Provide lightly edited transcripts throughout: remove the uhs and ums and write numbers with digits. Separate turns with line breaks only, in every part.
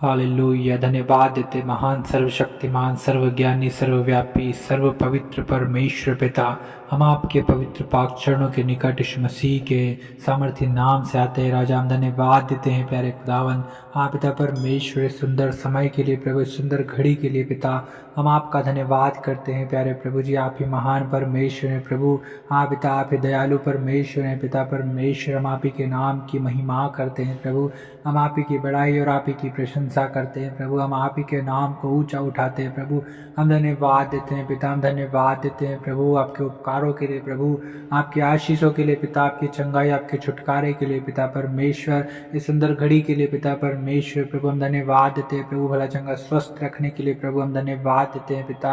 Hallelujah. धन्यवाद देते महान सर्वशक्तिमान सर्वज्ञानी सर्वव्यापी सर्व पवित्र परमेश्वर पिता, हम आपके पवित्र पाक चरणों के निकट यीशु मसीह के सामर्थ्य नाम से आते हैं राजा। हम धन्यवाद देते हैं प्यारे खुदावन, हाँ पिता परमेश्वर, सुंदर समय के लिए प्रभु, सुंदर घड़ी के लिए पिता हम आपका धन्यवाद करते हैं प्यारे प्रभु जी। आप ही महान परमेश्वर हैं प्रभु, हाँ पिता आप ही दयालु परमेश्वर हैं पिता परमेश्वर। हम आप ही के नाम की महिमा करते हैं प्रभु, हम आप ही की बड़ाई और आप ही की प्रशंसा करते हैं प्रभु। हम आप ही के नाम को ऊंचा उठाते हैं प्रभु। हम धन्यवाद देते हैं पिता, हम धन्यवाद देते हैं प्रभु आपके उपकारों के लिए प्रभु, आपकी आशीषों के लिए पिता, आपकी चंगाई आपके छुटकारे के लिए पिता परमेश्वर, इस सुंदर घड़ी के लिए पिता परमेश्वर प्रभु हम धन्यवाद देते हैं प्रभु। भला चंगा स्वस्थ रखने के लिए प्रभु हम धन्यवाद देते हैं पिता,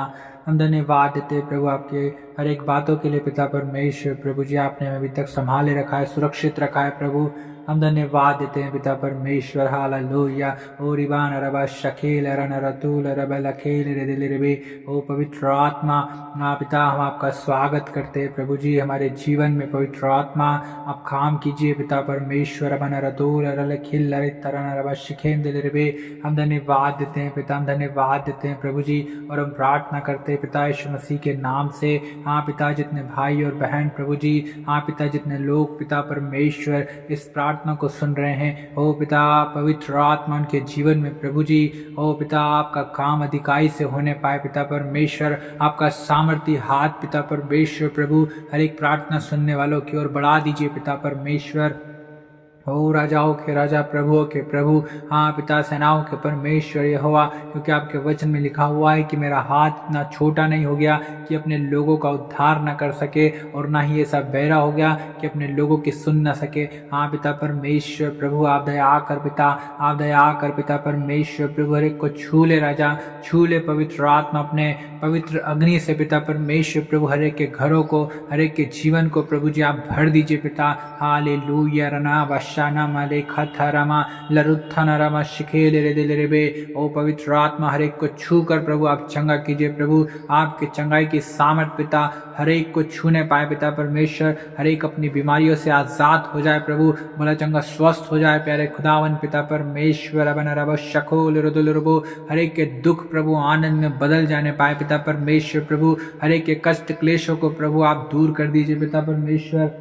हम धन्यवाद देते हैं प्रभु आपके हर एक बातों के लिए पिता परमेश्वर प्रभु जी। आपने हमें अभी तक संभाले रखा है, सुरक्षित रखा है प्रभु, हम धन्यवाद देते हैं पिता परमेश्वर। हालेलुया। ओ रिबान रबा शकील रन रतूल रब लखेल रे दिल रे, ओ पवित्र आत्मा पिता हम आपका स्वागत करते हैं प्रभु जी हमारे जीवन में। पवित्र आत्मा आप काम कीजिए पिता परमेश्वर। बन रतूल रल खिल तरन रबा शिखेन दिल रे, हम धन्यवाद देते हैं पिता, हम धन्यवाद देते हैं प्रभु जी। और हम प्रार्थना करते हैं पिता यीशु मसीह के नाम से, हाँ पिता जितने भाई और बहन प्रभु जी, हाँ पिता जितने लोग पिता परमेश्वर इस प्रार्थना को सुन रहे हैं, ओ पिता पवित्र आत्मा उनके जीवन में प्रभु जी, ओ पिता आपका काम अधिकाई से होने पाए पिता परमेश्वर। आपका सामर्थ्य हाथ पिता परमेश्वर प्रभु हर एक प्रार्थना सुनने वालों की ओर बढ़ा दीजिए पिता परमेश्वर। ओ राजाओं के राजा प्रभुओं के प्रभु, हाँ पिता सेनाओं के परमेश्वर यहोवा, क्योंकि आपके वचन में लिखा हुआ है कि मेरा हाथ इतना छोटा नहीं हो गया कि अपने लोगों का उद्धार न कर सके, और ना ही ऐसा बहरा हो गया कि अपने लोगों की सुन न सके। हाँ पिता परमेश्वर प्रभु आप दया कर पिता, आप दया कर पिता परमेश्वर प्रभु। हर एक को छू ले राजा, छू ले पवित्र आत्मा अपने पवित्र अग्नि से पिता परमेश्वर प्रभु। हर एक के घरों को, हर एक के जीवन को प्रभु जी आप भर दीजिए पिता। हालेलुया। रना शाना माले खथरमा लरुत्थन रमा शिखेल रे दिल रे बे, ओ पवित्र आत्मा हर एक को छू कर प्रभु आप चंगा कीजिए प्रभु। आपके चंगाई की सामर्थ पिता हर एक को छूने पाए पिता परमेश्वर। हर एक अपनी बीमारियों से आजाद हो जाए प्रभु, भला चंगा स्वस्थ हो जाए प्यारे खुदावन पिता परमेश्वर। बन रब शकोल रुदुल रुबो, हर एक के दुख प्रभु आनंद में बदल जाने पाए पिता परमेश्वर प्रभु। हर एक के कष्ट क्लेशों को प्रभु आप दूर कर दीजिए पिता परमेश्वर।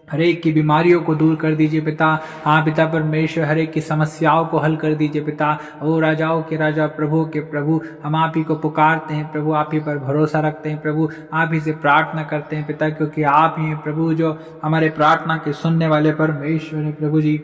हर एक की बीमारियों को दूर कर दीजिए पिता, हाँ पिता परमेश्वर। हर एक की समस्याओं को हल कर दीजिए पिता। ओ राजाओं के राजा प्रभु के प्रभु, हम आप ही को पुकारते हैं प्रभु, आप ही पर भरोसा रखते हैं प्रभु, आप ही से प्रार्थना करते हैं पिता, क्योंकि आप ही हैं प्रभु जो हमारे प्रार्थना के सुनने वाले परमेश्वर है प्रभु जी।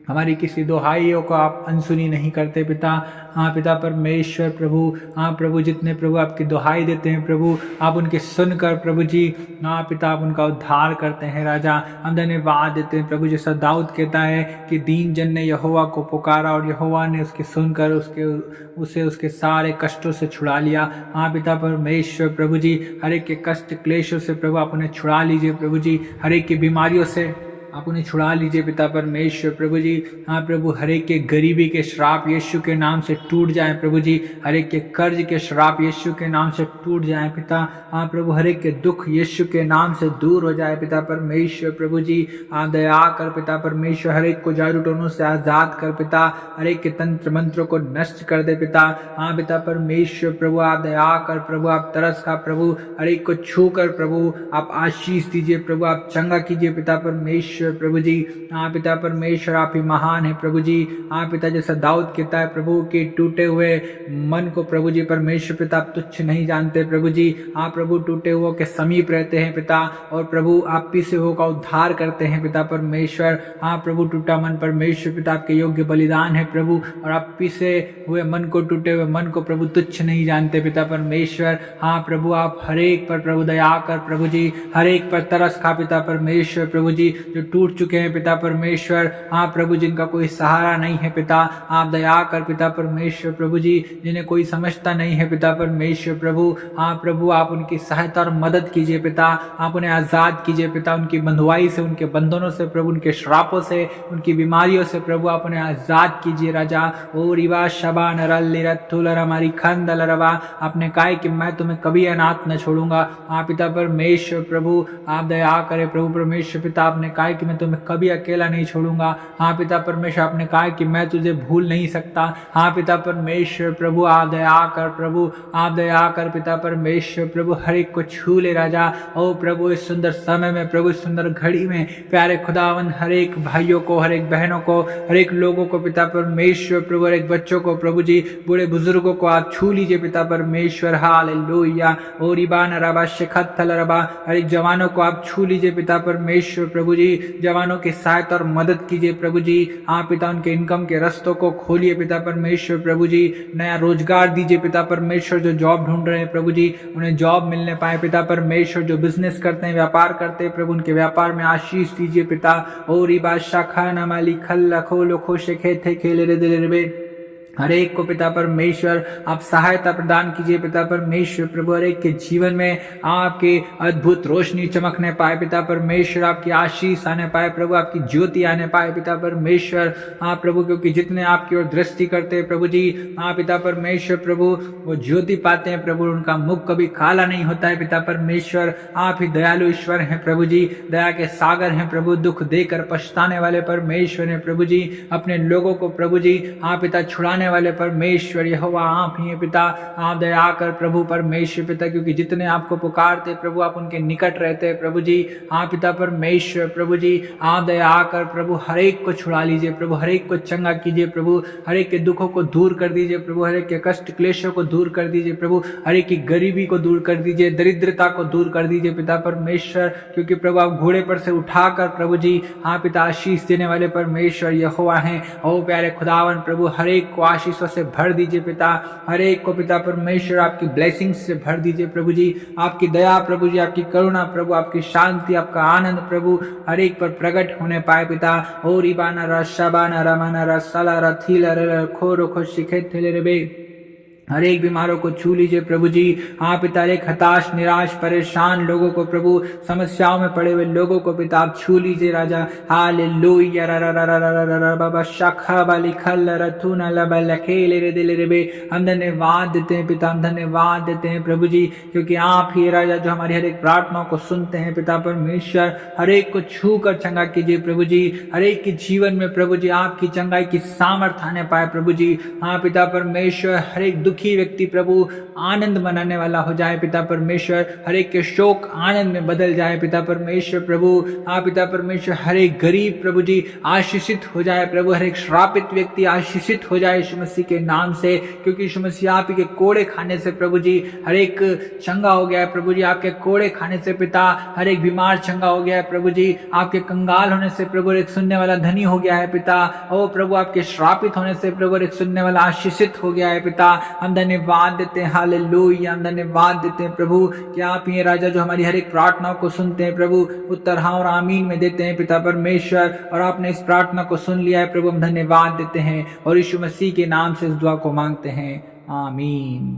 हमारी किसी दुहाइयों को आप अनसुनी नहीं करते पिता, हाँ पिता परमेश्वर प्रभु। हाँ प्रभु जितने प्रभु आपकी दुहाई देते हैं प्रभु, आप उनके सुनकर प्रभु जी, हाँ पिता आप उनका उद्धार करते हैं राजा। हम धन्यवाद देते हैं प्रभु। जैसा दाऊद कहता है कि दीन जन ने यहोवा को पुकारा और यहोवा ने उसके सुनकर उसे उसके सारे कष्टों से छुड़ा लिया। हाँ पिता परमेश्वर प्रभु जी, हर एक के कष्ट क्लेशों से प्रभु आप उन्हें छुड़ा लीजिए प्रभु जी। हर एक की बीमारियों से आप उन्हें छुड़ा लीजिए पिता परमेश्वर प्रभु जी। हाँ प्रभु हर एक के गरीबी के श्राप यीशु के नाम से टूट जाए प्रभु जी। हर एक के कर्ज के श्राप यीशु के नाम से टूट जाए पिता। हाँ प्रभु हर एक के दुख यीशु के नाम से दूर हो जाए पिता परमेश्वर प्रभु जी। आप दया कर पिता परमेश्वर, हर एक को जादू टोनों से आजाद कर पिता, हर एक के तंत्र मंत्रों को नष्ट कर दे पिता। हाँ पिता परमेश्वर प्रभु आप दया कर प्रभु, आप तरस खा प्रभु, हर एक को छू कर प्रभु आप आशीष दीजिए प्रभु, आप चंगा कीजिए पिता परमेश्वर प्रभु जी। हाँ पिता परमेश्वर आप ही महान है प्रभु जी। हाँ पिता जैसा दाऊद कहता है प्रभु के टूटे हुए मन को प्रभु जी परमेश्वर पिता आप तुच्छ नहीं जानते प्रभु जी। हाँ प्रभु टूटे हुओं के समीप रहते हैं पिता, और प्रभु आप ही से का उद्धार करते हैं पिता परमेश्वर। हाँ प्रभु टूटा मन परमेश्वर पिता आपके योग्य बलिदान है प्रभु, और आप ही से हुए मन को, टूटे हुए मन को प्रभु तुच्छ नहीं जानते पिता परमेश्वर। हाँ प्रभु आप हर एक पर प्रभु दया कर प्रभु जी, हर एक पर तरस खा पिता परमेश्वर प्रभु जी, जो टूट चुके हैं पिता परमेश्वर। हाँ प्रभु जिनका कोई सहारा नहीं है पिता, आप दया कर पिता परमेश्वर प्रभु जी, जिन्हें कोई समझता नहीं है पिता परमेश्वर प्रभु। हाँ प्रभु आप उनकी सहायता और मदद कीजिए पिता, आप उन्हें आजाद कीजिए पिता, उनकी बंधुआई से, उनके बंधनों से प्रभु, उनके श्रापों से, उनकी बीमारियों से प्रभु आप उन्हें आजाद कीजिए राजा। ओ रिवा शबा नरल हमारी खंदल रवा, आपने कहा कि मैं तुम्हें कभी अनाथ न छोड़ूंगा। हाँ पिता परमेश्वर प्रभु आप दया करे प्रभु परमेश्वर पिता, आपने कहा कि कि मैं तुम्हें कभी अकेला नहीं छोड़ूंगा। हाँ पिता परमेश्वर, आपने कहा कि मैं तुझे भूल नहीं सकता। हाँ पिता परमेश्वर प्रभु, आप दया कर प्रभु, आप दया कर पिता परमेश्वर प्रभु, हर एक को छू ले राजा। ओ प्रभु, इस सुंदर समय में प्रभु, इस सुंदर घड़ी में प्यारे खुदावन, हर एक भाइयों को, हर एक बहनों को, हर एक लोगों को पिता परमेश्वर प्रभु, हर एक बच्चों को प्रभु जी, बूढ़े बुजुर्गों को आप छू लीजिए पिता परमेश्वर। हालेलुया। ओ रिबान रबा शिखत्थल रबा, हर एक जवानों को आप छू लीजिए पिता परमेश्वर प्रभु जी, जवानों की सहायता और मदद कीजिए प्रभु जी। हाँ पिता, उनके इनकम के रास्तों को खोलिए पिता परमेश्वर प्रभु जी, नया रोजगार दीजिए पिता परमेश्वर। जो जॉब ढूंढ रहे हैं प्रभु जी, उन्हें जॉब मिलने पाए पिता परमेश्वर। जो बिजनेस करते हैं, व्यापार करते हैं प्रभु, उनके व्यापार में आशीष दीजिए पिता। ओ रिबा शाखा नमाली खल्ला खोलो खोशे खेथे खेले रे दिले रे, हर एक को पिता परमेश्वर आप सहायता प्रदान कीजिए पिता परमेश्वर प्रभु। हर एक के जीवन में आपके अद्भुत रोशनी चमकने पाए पिता परमेश्वर, आपकी आशीष आने पाए प्रभु, आपकी ज्योति आने पाए पिता परमेश्वर। हाँ प्रभु, क्योंकि जितने आपकी ओर दृष्टि करते हैं प्रभु जी, हाँ पिता परमेश्वर प्रभु, वो ज्योति पाते हैं प्रभु, उनका मुख कभी काला नहीं होता है पिता परमेश्वर। आप ही दयालु ईश्वर हैं प्रभु जी, दया के सागर हैं प्रभु, दुख देकर पछताने वाले परमेश्वर हैं प्रभु जी। अपने लोगों को प्रभु जी, हाँ पिता, छुड़ाने वाले परमेश्वर यहोवा आप ही हैं पिता। आप दया कर प्रभु परमेश्वर पिता, क्योंकि जितने आपको पुकारते प्रभु, आप उनके निकट रहते हैं प्रभु जी। हाँ पिता परमेश्वर प्रभु जी, आप दया कर प्रभु, हर एक को छुड़ा लीजिए प्रभु, हर एक को चंगा कीजिए प्रभु, हर एक के दुखों को दूर कर दीजिए प्रभु, हर एक के कष्ट क्लेशों को दूर कर दीजिए प्रभु, हर एक की गरीबी को दूर कर दीजिए, दरिद्रता को दूर कर दीजिए पिता परमेश्वर। क्योंकि प्रभु, आप घोड़े पर से उठाकर प्रभु जी, हाँ पिता, आशीष देने वाले परमेश्वर यहोवा हैं। ओ प्यारे खुदावन प्रभु, हर एक को आशीषों से भर दीजिए पिता, हर एक को पिता परमेश्वर आपकी ब्लेसिंग्स से भर दीजिए प्रभु जी। आपकी दया प्रभु जी, आपकी करुणा प्रभु, आपकी शांति, आपका आनंद प्रभु हर एक पर प्रकट होने पाए पिता। ओ रिबाना रशाबाना रमाना रसाला रथीला खोरो खो शिखे थे रे, हर एक बीमारों को छू लीजिए प्रभु जी। हाँ पिता, एक हताश, निराश, परेशान लोगों को प्रभु, समस्याओं में पड़े हुए लोगों को पिता आप छू लीजिए राजा। हालेलुया। बाबा शाखा बाली खल रथुना लबा लखेले रे दिले रे बे, हम धन्यवाद देते हैं पिता, हम धन्यवाद देते हैं प्रभु जी, क्योंकि आप ही राजा जो हमारी हर एक प्रार्थनाओं को सुनते हैं पिता परमेश्वर। हर एक को छू कर चंगा कीजिए प्रभु जी, हर एक के जीवन में प्रभु जी आपकी चंगाई की सामर्थ्य आने पाए प्रभु जी। हाँ पिता परमेश्वर, हर एक दुखी व्यक्ति प्रभु आनंद मनाने वाला हो जाए पिता परमेश्वर, हर एक के शोक आनंद में बदल जाए पिता परमेश्वर प्रभु। हाँ पिता परमेश्वर, हर एक गरीब प्रभु जी आशीषित हो जाए प्रभु, हर एक श्रापित व्यक्ति आशीषित हो जाए यीशु मसीह के नाम से, क्योंकि यीशु मसीह आप ही के कोड़े खाने से प्रभु जी हर एक चंगा हो गया है प्रभु जी। आपके कोड़े खाने से पिता हर एक बीमार चंगा हो गया है प्रभु जी। आपके कंगाल होने से प्रभु एक सुनने वाला धनी हो गया है पिता। ओ प्रभु, आपके श्रापित होने से प्रभु एक सुनने वाला आशीषित हो गया है पिता। हम धन्यवाद देते हैं, हालेलुया, हम धन्यवाद देते हैं प्रभु कि आप ही राजा जो हमारी हर एक प्रार्थनाओं को सुनते हैं प्रभु, उत्तर हाँ और आमीन में देते हैं पिता परमेश्वर। और आपने इस प्रार्थना को सुन लिया है प्रभु, हम धन्यवाद देते हैं और यीशु मसीह के नाम से इस दुआ को मांगते हैं, आमीन।